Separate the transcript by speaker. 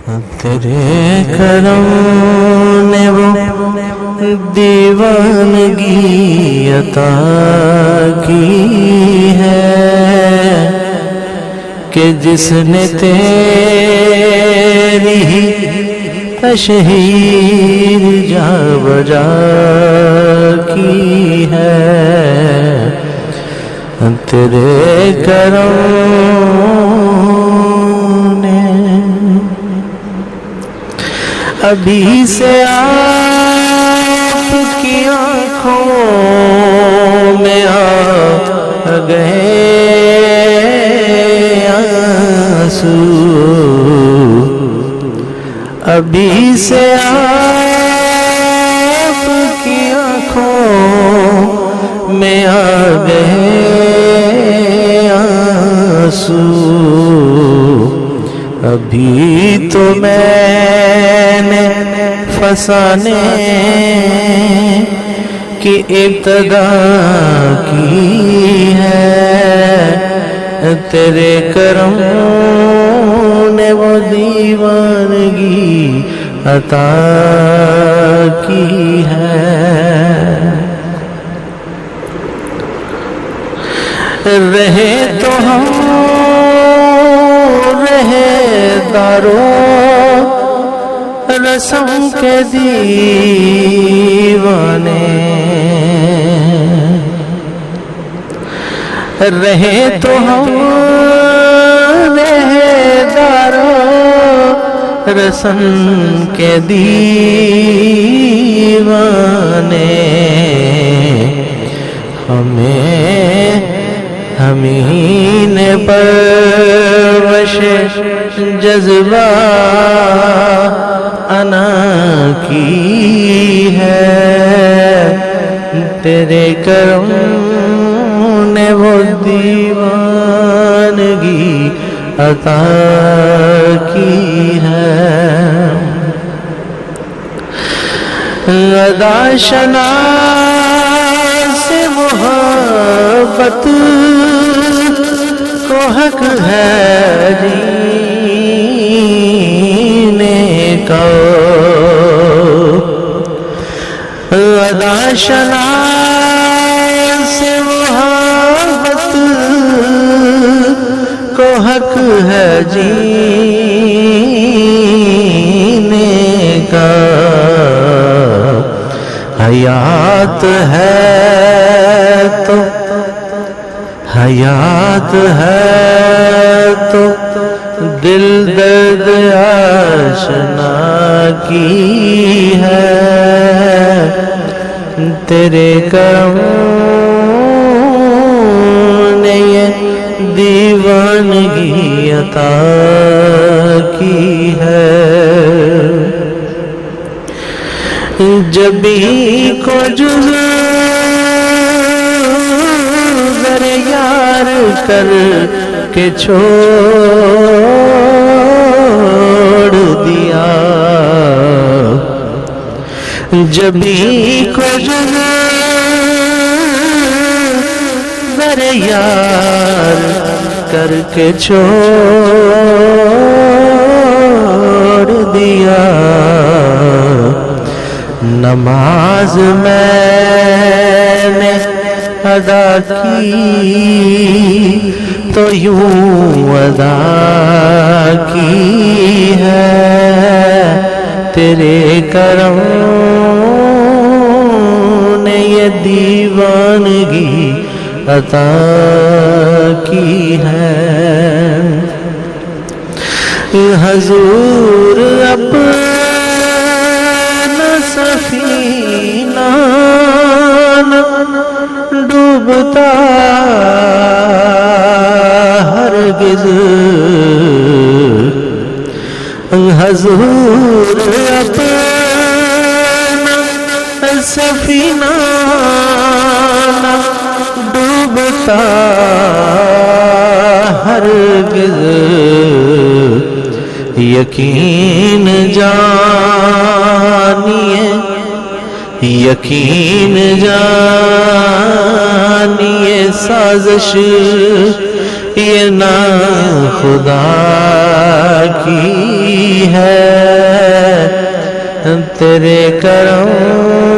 Speaker 1: تیرے کرم نے وہ دیوانگی عطا کی ہے کہ جس نے تیری تشہیر جا بجا کی ہے. تیرے کرم نے ابھی سے آپ کی آنکھوں میں آ گئے آنسو. ابھی سے آپ کی آنکھوں میں آ گئے آنسو. ابھی تو میں نے فسانے کی ابتدا کی ہے. تیرے کرم نے وہ دیوانگی عطا کی ہے. رہے تو ہم رہے دارو رسم کے دیوانے. رہے تو ہم رہے دارو رسم کے دیوانے. ہمیں نے پرورش جذبہ انا کی ہے. تیرے کرم نے وہ دیوانگی عطا کی ہے. ادا شناس محبت کو حق ہے جینے کا. ادا شناس محبت کو حق ہے جینے کا. حیات ہے تو دل درد آشنا کی ہے. تیرے کرم نے یہ دیوانگی عطا کی ہے. جبھی کو جزر یار کر کے چھوڑ دیا. جبھی کو جزر یار کر کے چھوڑ دیا. نماز میں نے ادا کی تو یوں ادا کی ہے. تیرے کرم نے یہ دیوانگی عطا کی ہے. حضور سفینہ ڈوبتا ہرگز. حضور اپنا سفینہ ڈوبتا ہرگز. یقین جانیے سازش یہ نا خدا کی ہے، تیرے کرم